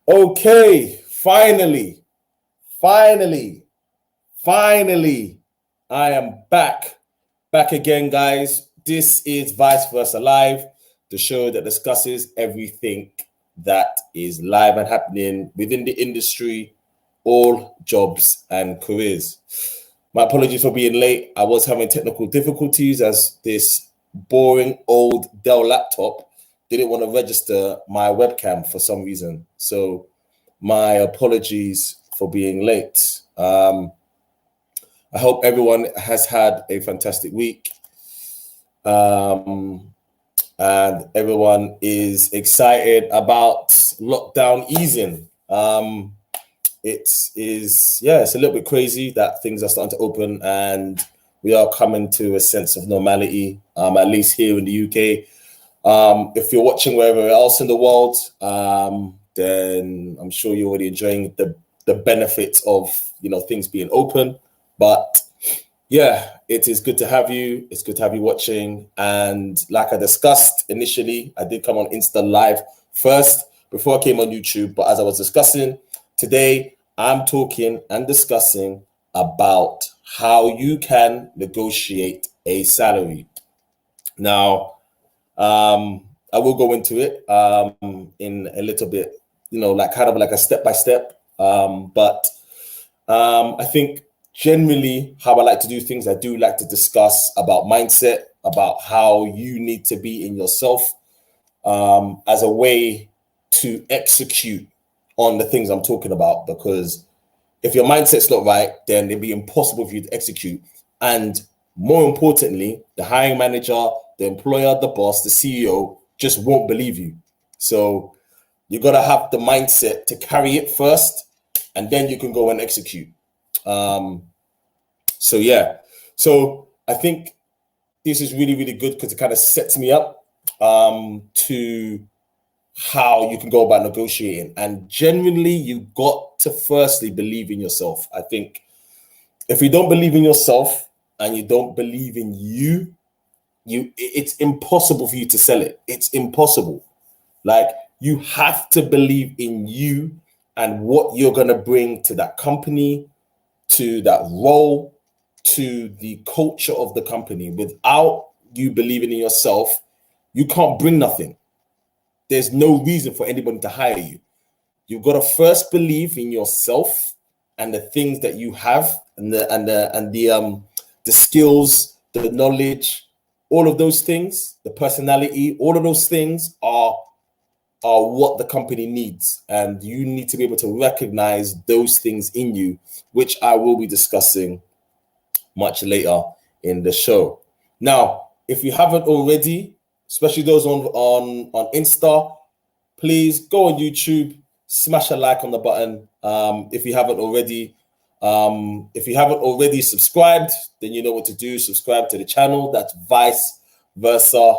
Okay, finally, I am back again, guys. This is Vice Versa Live, the show that discusses everything that is live and happening within the industry, all jobs and careers. My apologies for being late. I was having technical difficulties as this boring old Dell laptop didn't want to register my webcam for some reason. So my apologies for being late. I hope everyone has had a fantastic week. And everyone is excited about lockdown easing. It's a little bit crazy that things are starting to open and we are coming to a sense of normality, at least here in the UK. If you're watching wherever else in the world, then I'm sure you're already enjoying the benefits of things being open. But yeah, it is good to have you. It's good to have you watching. And like I discussed initially, I did come on Insta Live first before I came on YouTube. But as I was discussing today, I'm talking and discussing about how you can negotiate a salary. Now, I will go into it in a little bit, like kind of like a step by step. But I think generally how I like to do things, I do like to discuss about mindset, about how you need to be in yourself as a way to execute on the things I'm talking about. Because if your mindset's not right, then it'd be impossible for you to execute. And more importantly, the hiring manager, the employer, the boss, the CEO just won't believe you. So you got to have the mindset to carry it first, and then you can go and execute. So I think this is really, really good because it kind of sets me up to how you can go about negotiating. And generally, you got to firstly believe in yourself. I think if you don't believe in yourself and you don't believe in it's impossible for you to sell it. It's impossible. Like, you have to believe in you and what you're going to bring to that company, to that role, to the culture of the company. Without you believing in yourself, you can't bring nothing. There's no reason for anybody to hire you. You've got to first believe in yourself and the things that you have, and the skills, the knowledge, all of those things, the personality, all of those things are what the company needs. And you need to be able to recognize those things in you, which I will be discussing much later in the show. Now, if you haven't already, especially those on Insta, please go on YouTube, smash a like on the button. If you haven't already subscribed, then you know what to do. Subscribe to the channel. That's Vice Versa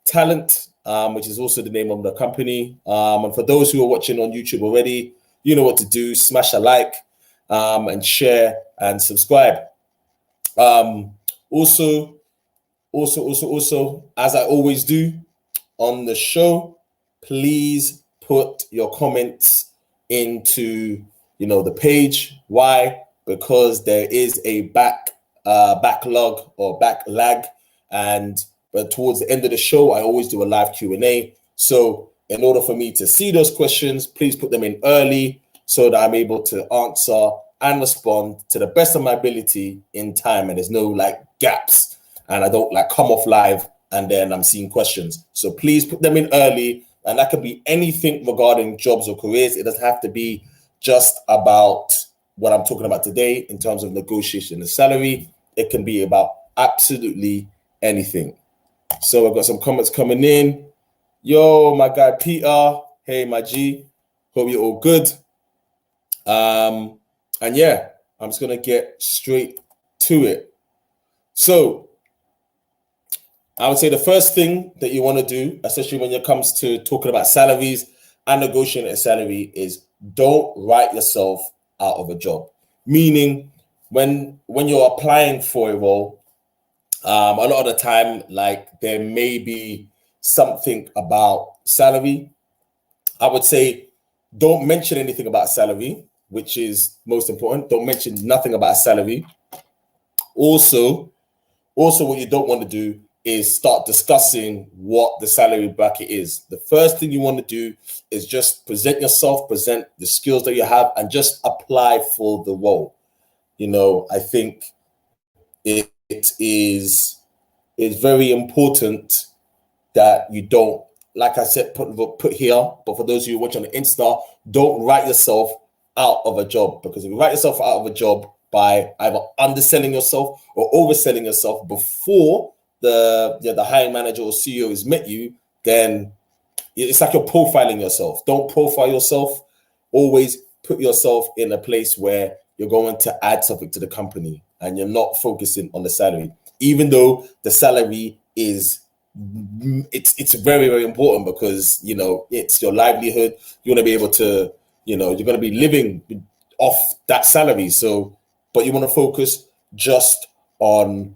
Talent, which is also the name of the company. And for those who are watching on YouTube already, you know what to do. Smash a like and share and subscribe. Also, as I always do on the show, please put your comments into the page. Why? Because there is a backlog or backlag, but towards the end of the show, I always do a live Q&A. So in order for me to see those questions, please put them in early so that I'm able to answer and respond to the best of my ability in time, and there's no gaps, and I don't come off live and then I'm seeing questions. So please put them in early, and that could be anything regarding jobs or careers. It doesn't have to be just about what I'm talking about today in terms of negotiation and salary. It can be about absolutely anything. So I've got some comments coming in. Yo, my guy Peter. Hey, my G. Hope you're all good. And yeah, I'm just gonna get straight to it. So I would say the first thing that you want to do, especially when it comes to talking about salaries and negotiating a salary, is don't write yourself out of a job. Meaning, when you're applying for a role, a lot of the time, there may be something about salary. I would say Don't mention anything about salary, which is most important. Don't mention nothing about salary. Also, what you don't want to do is start discussing what the salary bracket is. The first thing you want to do is just present yourself, present the skills that you have, and just apply for the role. I think it is very important that you don't, like I said, put here, but for those of you who watch on the Insta, don't write yourself out of a job, because if you write yourself out of a job by either underselling yourself or overselling yourself before the hiring manager or CEO has met you, then it's like you're profiling yourself. Don't profile yourself. Always put yourself in a place where you're going to add something to the company and you're not focusing on the salary, even though the salary is it's very, very important, because it's your livelihood. You want to be able to, you're going to be living off that salary. So, but you want to focus just on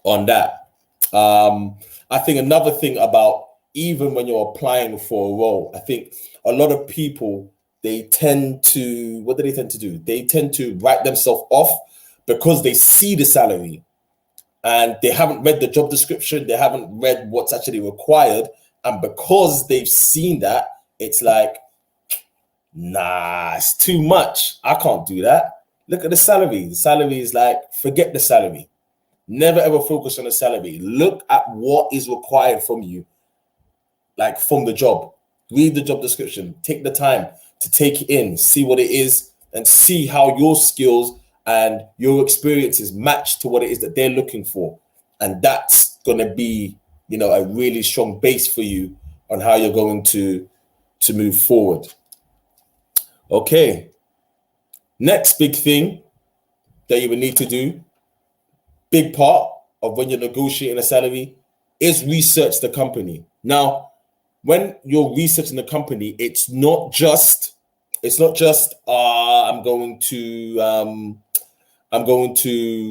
that. I think another thing about, even when you're applying for a role, I think a lot of people, they tend to, what do they tend to do? They tend to write themselves off because they see the salary and they haven't read the job description. They haven't read what's actually required. And because they've seen that, it's like, nah, it's too much. I can't do that. Look at the salary. The salary is like, forget the salary. Never ever focus on the salary. Look at what is required from you, like from the job. Read the job description. Take the time to take it in, see what it is, and see how your skills and your experiences match to what it is that they're looking for. And that's going to be, a really strong base for you on how you're going to move forward. Okay. Next big thing that you would need to do, big part of when you're negotiating a salary, is research the company. Now, when you're researching the company, it's not just I'm going to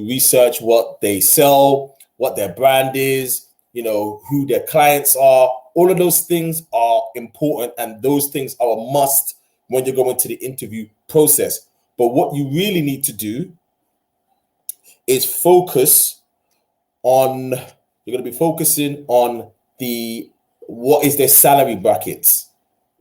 research what they sell, what their brand is, who their clients are. All of those things are important, and those things are a must when you're going to the interview process. But what you really need to do is focus on, you're going to be focusing on what is their salary brackets?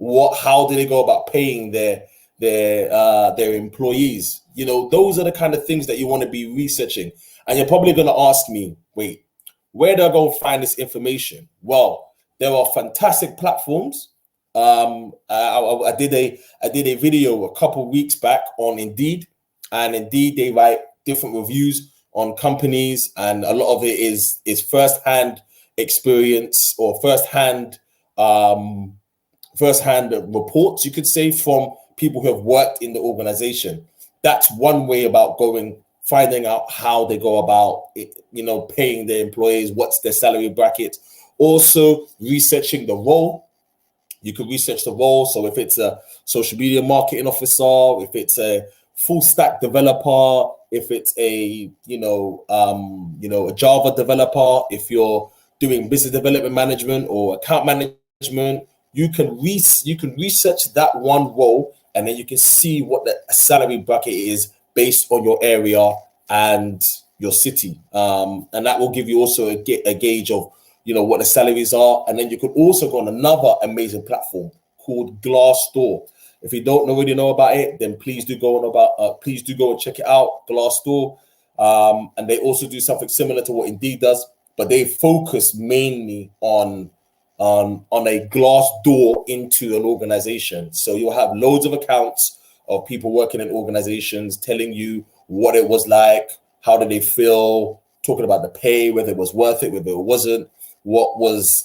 How do they go about paying their employees? Those are the kind of things that you want to be researching. And you're probably going to ask me, wait, where do I go find this information? Well, there are fantastic platforms. I did a video a couple of weeks back on Indeed, and Indeed, they write different reviews on companies, and a lot of it is first-hand experience or first-hand reports, you could say, from people who have worked in the organization. That's one way about finding out how they go about it, paying their employees, what's their salary bracket. Also, researching the role. You could research the role. So if it's a social media marketing officer, if it's a full stack developer, if it's a a Java developer, if you're doing business development management or account management, you can research that one role, and then you can see what the salary bracket is based on your area and your city, and that will give you also a gauge of what the salaries are. And then you could also go on another amazing platform called Glassdoor. If you don't already know about it, then please do go and check it out, Glassdoor. And they also do something similar to what Indeed does, but they focus mainly on a glass door into an organization. So you'll have loads of accounts of people working in organizations telling you what it was like, how did they feel, talking about the pay, whether it was worth it, whether it wasn't, what was,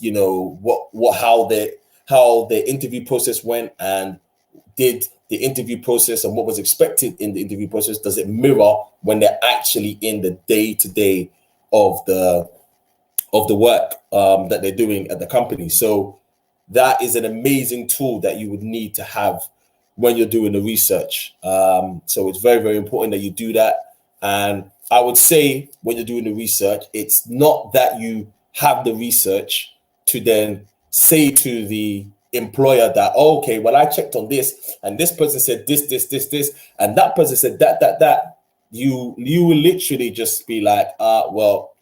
how the interview process went, and did the interview process and what was expected in the interview process, does it mirror when they're actually in the day-to-day of the work that they're doing at the company. So that is an amazing tool that you would need to have when you're doing the research. So it's very, very important that you do that. And I would say when you're doing the research, it's not that you have the research to then say to the employer that, oh, okay, well, I checked on this, and this person said this, and that person said that. You will literally just be like, well,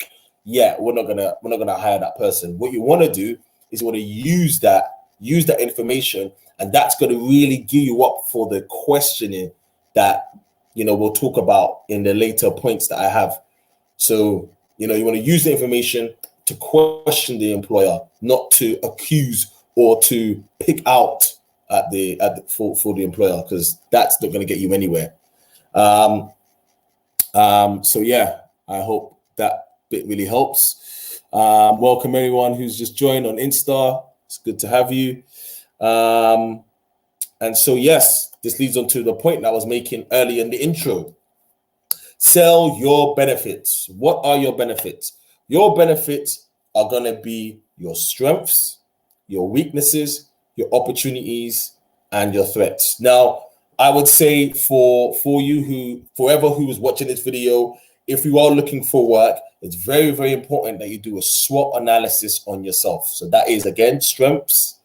yeah, we're not gonna hire that person. What you want to do is you want to use that information, and that's going to really gear you up for the questioning that we'll talk about in the later points that I have. So you want to use the information to question the employer, not to accuse or to pick out for the employer, because that's not going to get you anywhere. So yeah, I hope that bit really helps. Welcome everyone who's just joined on Insta. It's good to have you. And so yes, this leads on to the point that I was making earlier in the intro. Sell your benefits. What are your benefits? Your benefits are going to be your strengths, your weaknesses, your opportunities, and your threats. Now, I would say for whoever who is watching this video, if you are looking for work, it's very, very important that you do a SWOT analysis on yourself. So that is, again, strengths,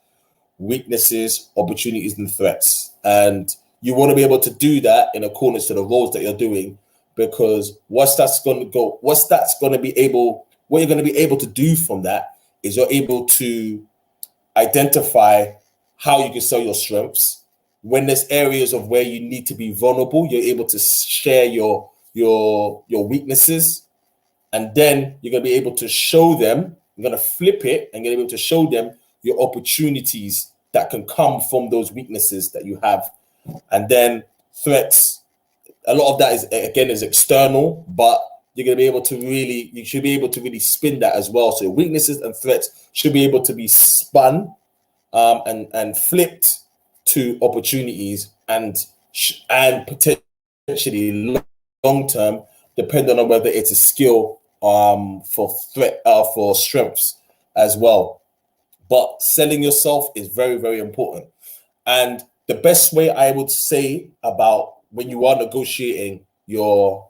weaknesses, opportunities, and threats. And you want to be able to do that in accordance to the roles that you're doing, because what you're going to be able to do from that is you're able to identify how you can sell your strengths. When there's areas of where you need to be vulnerable, you're able to share your weaknesses, and then you're going to be able to show them. You're going to flip it and get able to show them your opportunities that can come from those weaknesses that you have. And then threats, a lot of that is external, but you're going to be able to you should be able to really spin that as well. So weaknesses and threats should be able to be spun and flipped to opportunities and potentially long term, depending on whether it's a skill for strengths as well. But selling yourself is very, very important. And the best way I would say about when you are negotiating your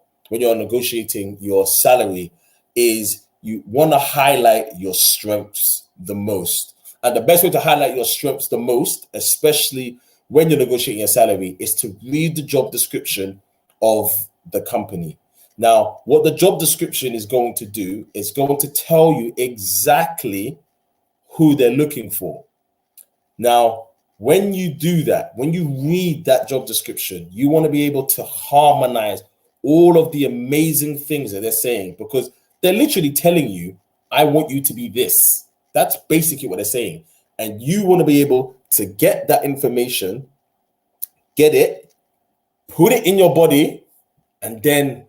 salary is you want to highlight your strengths the most. And the best way to highlight your strengths the most, especially when you're negotiating your salary, is to read the job description of the company. Now, what the job description is going to do is going to tell you exactly who they're looking for. Now, when you do that, when you read that job description, you want to be able to harmonize all of the amazing things that they're saying, because they're literally telling you, I want you to be this. That's basically what they're saying. And you want to be able to get that information, get it, put it in your body, and then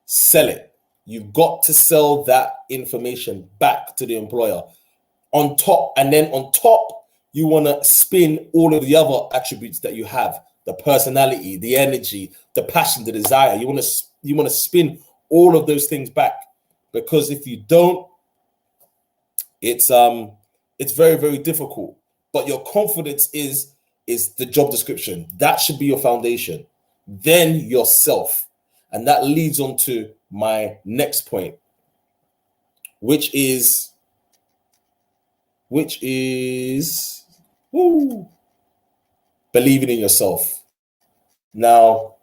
sell it. You've got to sell that information back to the employer. On top, you want to spin all of the other attributes that you have: the personality, the energy, the passion, the desire. You want to spin all of those things back, because if you don't, it's very, very difficult. But your confidence is the job description. That should be your foundation. Then yourself. And that leads on to my next point, which is believing in yourself. Now,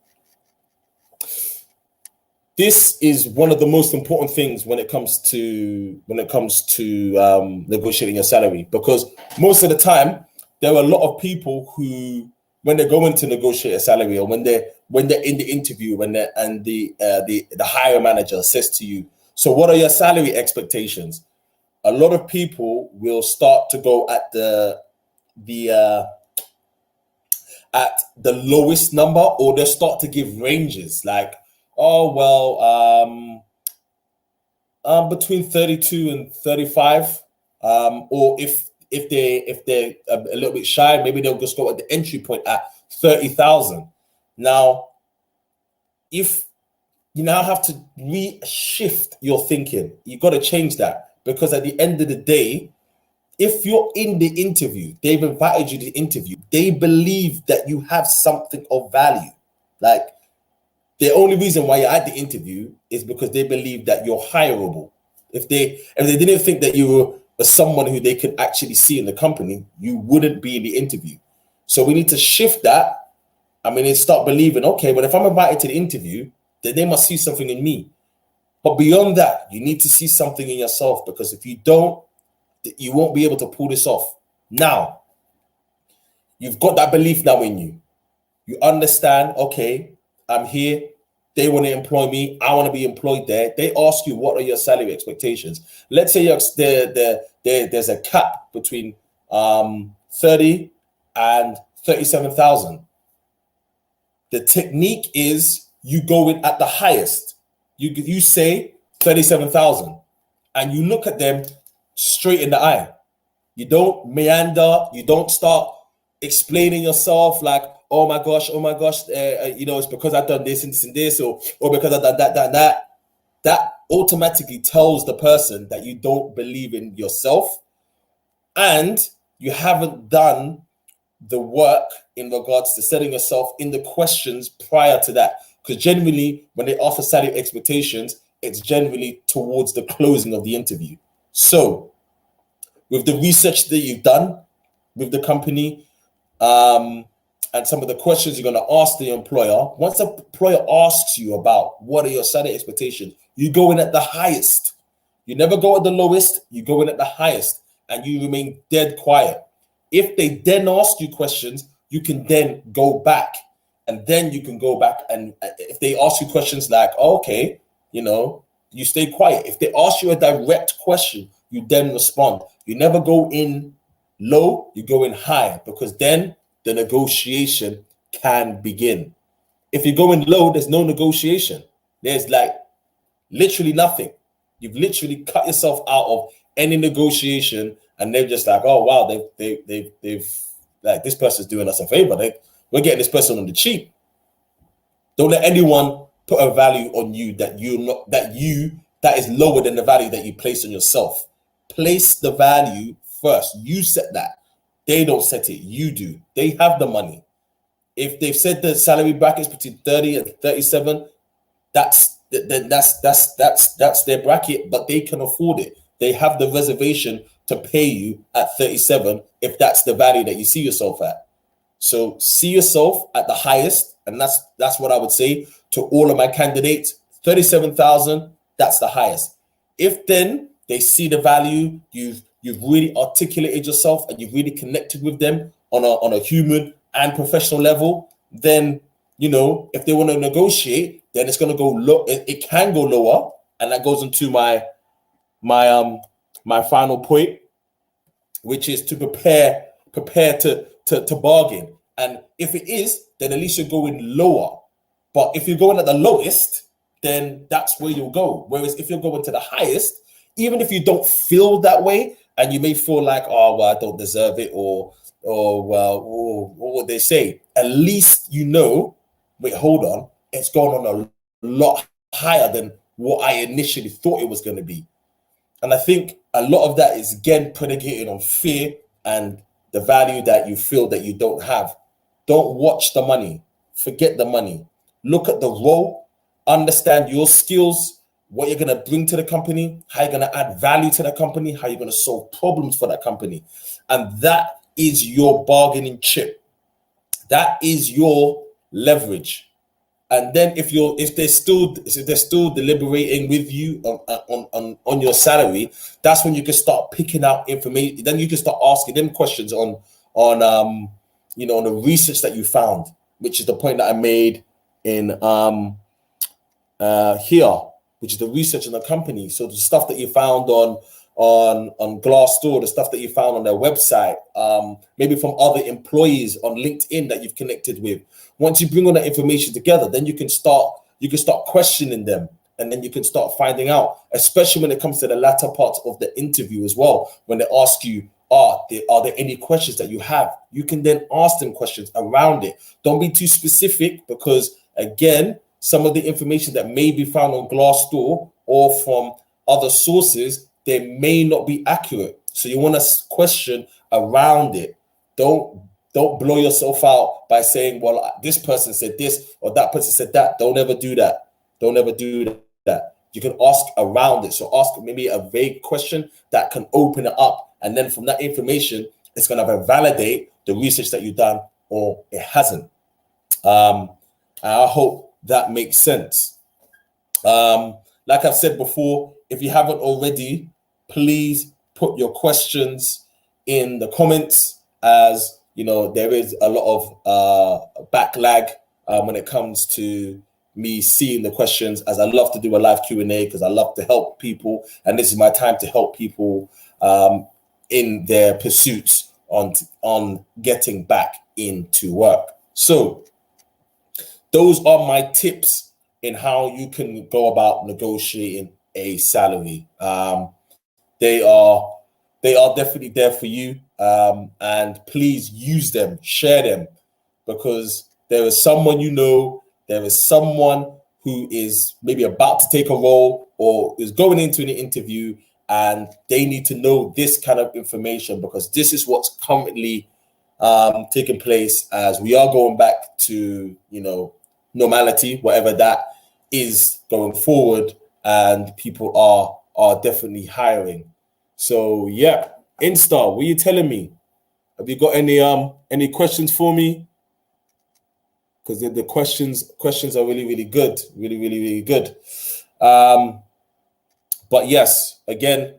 this is one of the most important things when it comes to negotiating your salary, because most of the time there are a lot of people who, when they're going to negotiate a salary, or when they're in the interview, and the hiring manager says to you, so what are your salary expectations? A lot of people will start to go at the lowest number, or they'll start to give ranges like, oh, well, between 32 and 35. Or if they're a little bit shy, maybe they'll just go at the entry point at 30,000. Now, if you now have to reshift your thinking, you've got to change that, because at the end of the day, if you're in the interview, they've invited you to the interview, they believe that you have something of value. Like, the only reason why you're at the interview is because they believe that you're hireable. If they didn't think that you for someone who they could actually see in the company, you wouldn't be in the interview. So we need to shift that. I mean, start believing, okay, but if I'm invited to the interview, then they must see something in me. But beyond that, you need to see something in yourself, because if you don't, you won't be able to pull this off. Now, you've got that belief now in you. You understand, okay, I'm here. They want to employ me. I want to be employed there. They ask you, what are your salary expectations? Let's say there's a cap between 30 and 37,000. The technique is you go in at the highest. You say 37,000, and you look at them straight in the eye. You don't meander. You don't start explaining yourself like, oh my gosh, it's because I've done this and this and this, or because I've done that, that, and that. That automatically tells the person that you don't believe in yourself, and you haven't done the work in regards to setting yourself in the questions prior to that. Because generally, when they offer salary expectations, it's generally towards the closing of the interview. So, with the research that you've done with the company, and some of the questions you're going to ask the employer, once the employer asks you about what are your salary expectations, you go in at the highest. You never go at the lowest, you go in at the highest, and you remain dead quiet. If they then ask you questions, you can then go back, and then you can go back. And if they ask you questions like, okay, you stay quiet. If they ask you a direct question, you then respond. You never go in low, you go in high, because then the negotiation can begin. If you go in low, there's no negotiation. There's like literally nothing. You've literally cut yourself out of any negotiation, and they're just like, oh wow, they've like, this person's doing us a favor. We're getting this person on the cheap. Don't let anyone put a value on you that is lower than the value that you place on yourself. Place the value first. You set that. They don't set it. You do. They have the money. If they've said the salary brackets between 30 and 37, that's their bracket, but they can afford it. They have the reservation to pay you at 37 if that's the value that you see yourself at. So see yourself at the highest, and that's what I would say to all of my candidates. 37,000, that's the highest. If then they see the value, you've really articulated yourself and you've really connected with them on a human and professional level, then if they want to negotiate, then it's going to go low. It can go lower, and that goes into my final point, which is to prepare to bargain. And if it is, then at least you're going lower. But if you're going at the lowest, then that's where you'll go. Whereas if you're going to the highest, even if you don't feel that way, and you may feel like, oh well, I don't deserve it, or what would they say? At least wait, hold on, it's gone on a lot higher than what I initially thought it was going to be. And I think a lot of that is, again, predicated on fear and the value that you feel that you don't have. Don't watch the money. Forget the money. Look at the role. Understand your skills, what you're going to bring to the company, how you're going to add value to the company, how you're going to solve problems for that company. And that is your bargaining chip. That is your leverage. And then if they're still deliberating with you on your salary, that's when you can start picking out information. Then you can start asking them questions on the research that you found, which is the point that I made in here, which is the research in the company. So the stuff that you found on Glassdoor, the stuff that you found on their website, maybe from other employees on LinkedIn that you've connected with. Once you bring all that information together, then you can start questioning them, and then you can start finding out, especially when it comes to the latter part of the interview as well. When they ask you, are there any questions that you have? You can then ask them questions around it. Don't be too specific, because again, some of the information that may be found on Glassdoor or from other sources, they may not be accurate. So you want to question around it. Don't blow yourself out by saying, well, this person said this or that person said that. Don't ever do that. Don't ever do that. you can ask around it. So ask maybe a vague question that can open it up. And then from that information, it's going to validate the research that you've done or it hasn't. I hope that makes sense. Like I've said before, if you haven't already, please put your questions in the comments, as you know, there is a lot of backlag when it comes to me seeing the questions, as I love to do a live Q&A because I love to help people, and this is my time to help people in their pursuits on getting back into work. So those are my tips in how you can go about negotiating a salary. They are definitely there for you, and please use them, share them, because there is someone you know, there is someone who is maybe about to take a role or is going into an interview, and they need to know this kind of information, because this is what's currently taking place as we are going back to, normality, whatever that is going forward, and people are definitely hiring. So yeah, Insta, what are you telling me? Have you got any questions for me? Because the questions are really, really good, really, really, really good. But yes, again,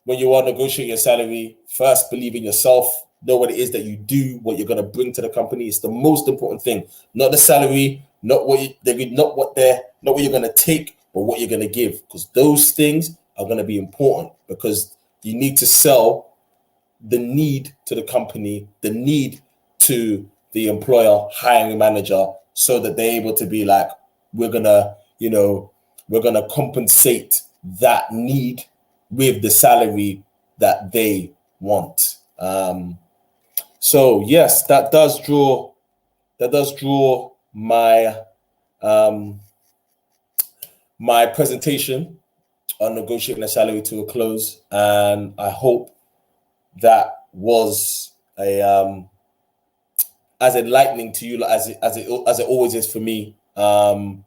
when you are negotiating your salary, first believe in yourself. Know what it is that you do, what you're going to bring to the company. It's the most important thing. Not the salary, not what you're going to take, but what you're going to give. Because those things are going to be important, because you need to sell the need to the company, the need to the employer, hiring manager, so that they're able to be like, we're gonna compensate that need with the salary that they want. So yes, that does draw my my presentation on negotiating a salary to a close, and I hope that was as enlightening to you as it always is for me. And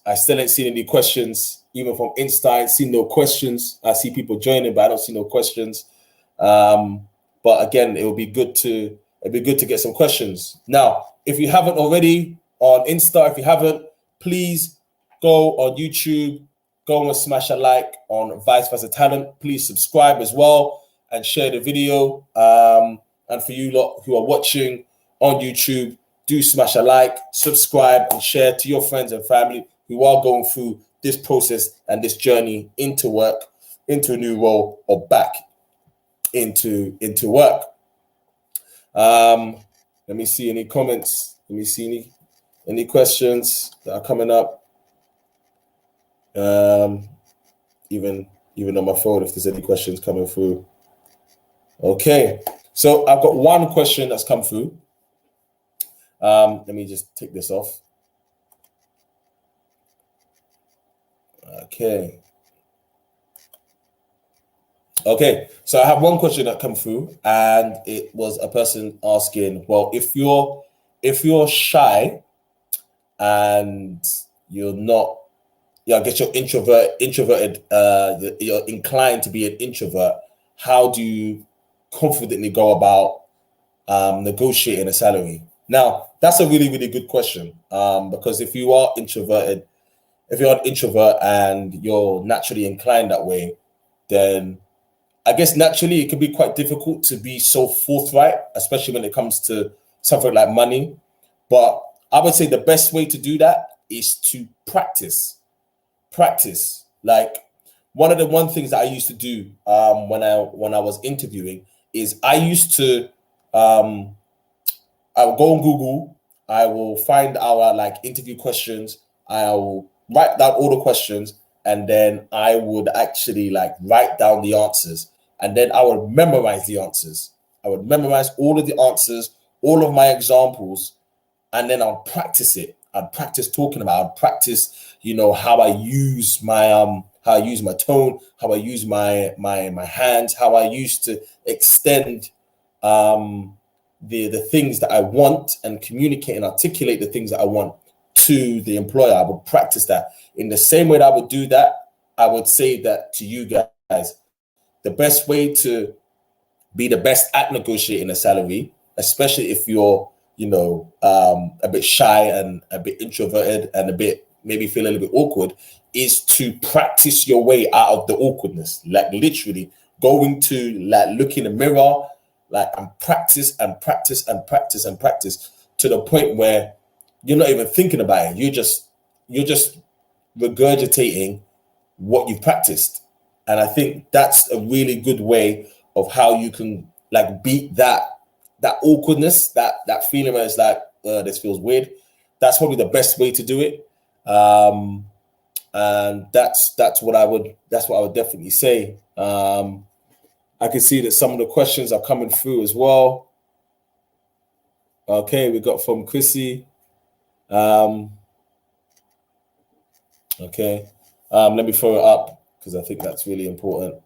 I still ain't seen any questions, even from Insta. I ain't seen no questions. I see people joining, but I don't see no questions. But again, it would be good to get some questions. Now, if you haven't already on Insta, if you haven't, please go on YouTube, go and smash a like on Vice Versa Talent. Please subscribe as well and share the video. And for you lot who are watching on YouTube, do smash a like, subscribe, and share to your friends and family who are going through this process and this journey into work, into a new role, or back into work. Let me see any comments. Let me see any questions that are coming up. Even on my phone, if there's any questions coming through. Okay, so I've got one question that's come through. Let me just take this off. Okay, so I have one question that come through, and it was a person asking, well, if you're shy and you're not, I guess you're introverted, you're inclined to be an introvert, how do you confidently go about negotiating a salary? Now, that's a really, really good question, because if you're an introvert and you're naturally inclined that way, then I guess naturally it can be quite difficult to be so forthright, especially when it comes to something like money. But I would say the best way to do that is to practice. Like one things that I used to do when I was interviewing is I used to I will go on Google, I will find our interview questions, I will write down all the questions, and then I would actually write down the answers, and then I would memorize the answers. I would memorize all of the answers, all of my examples, and then I'll practice it. I'd practice talking about it. I'd practice, how I use my tone, how I use my hands, how I used to extend the things that I want and communicate and articulate the things that I want to the employer. I would practice that. In the same way that I would do that, I would say that to you guys. The best way to be the best at negotiating a salary, especially if you're, a bit shy and a bit introverted and a bit maybe feel a little bit awkward, is to practice your way out of the awkwardness. Like literally going to look in the mirror, and practice and practice and practice and practice to the point where you're not even thinking about it. You're just regurgitating what you've practiced. And I think that's a really good way of how you can beat that awkwardness, that feeling where it's this feels weird. That's probably the best way to do it. And that's what I would definitely say. I can see that some of the questions are coming through as well. Okay, we got from Chrissy. Okay, let me throw it up because I think that's really important.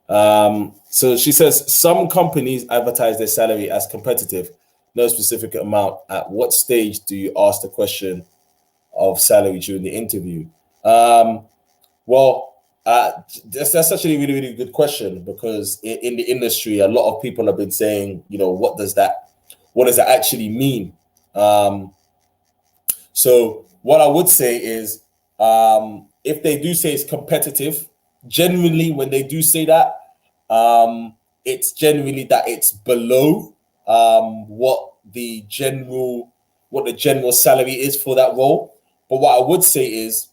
So she says, some companies advertise their salary as competitive, no specific amount. At what stage do you ask the question of salary during the interview? That's actually a really, really good question, because in the industry, a lot of people have been saying, what does that actually mean? So what I would say is, if they do say it's competitive, generally when they do say that, it's generally that it's below what the general salary is for that role. But what I would say is,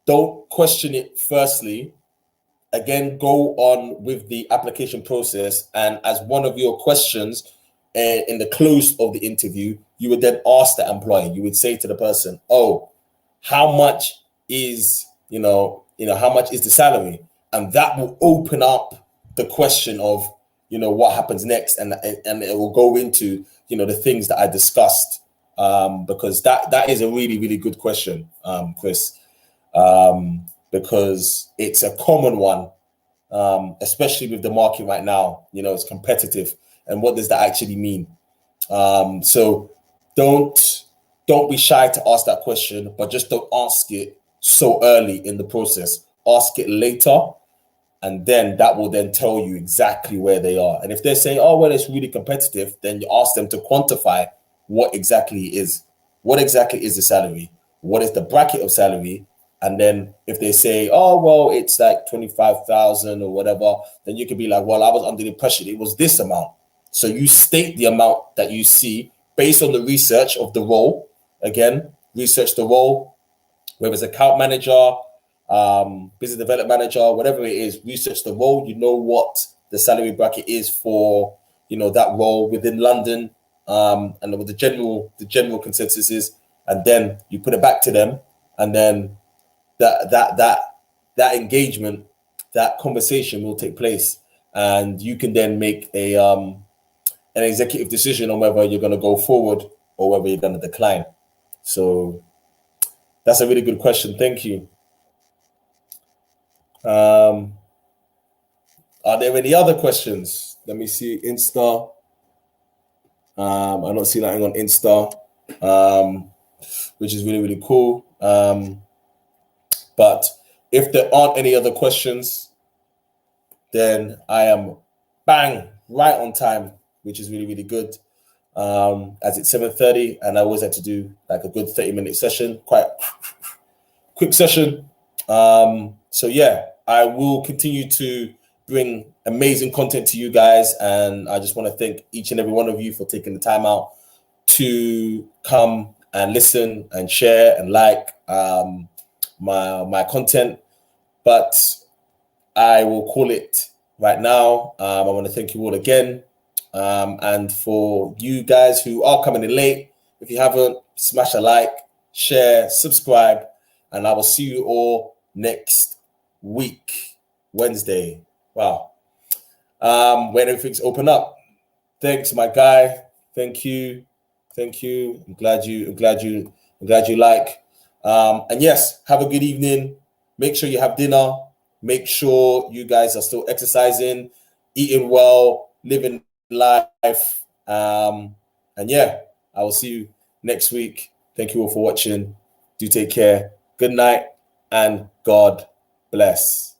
don't question it firstly. Again, go on with the application process, and as one of your questions in the close of the interview, you would then ask the employer. You would say to the person, "Oh, how much is how much is the salary?" And that will open up the question of what happens next, and it will go into the things that I discussed, because that is a really, really good question, Chris, because it's a common one, especially with the market right now. It's competitive, and what does that actually mean? So don't be shy to ask that question, but just don't ask it so early in the process. Ask it later, and then that will then tell you exactly where they are. And if they're saying, "Oh, well, it's really competitive," then you ask them to quantify what exactly is the salary, what is the bracket of salary. And then if they say, "Oh, well, it's like 25,000 or whatever," then you could be like, "Well, I was under the impression it was this amount." So you state the amount that you see based on the research of the role. Again, research the role, whether it's account manager, business development manager, whatever it is, research the role. You know what the salary bracket is for, that role within London, and what the general consensus is, and then you put it back to them, and then that engagement, that conversation will take place, and you can then make an executive decision on whether you're going to go forward or whether you're going to decline. So that's a really good question. Thank you. Are there any other questions? Let me see. Insta. I don't see nothing on Insta, which is really, really cool. But if there aren't any other questions, then I am bang right on time, which is really, really good. As it's 7:30, and I always had to do like a good 30-minute session, quite quick session. So yeah, I will continue to bring amazing content to you guys, and I just want to thank each and every one of you for taking the time out to come and listen and share and like my content. But I will call it right now. I want to thank you all again. And for you guys who are coming in late, if you haven't, smash a like, share, subscribe, and I will see you all next week, Wednesday. Wow. When everything's open up. Thanks, my guy. Thank you. I'm glad you like. And yes, have a good evening. Make sure you have dinner. Make sure you guys are still exercising, eating well, living life. And yeah, I will see you next week. Thank you all for watching. Do take care. Good night and God bless.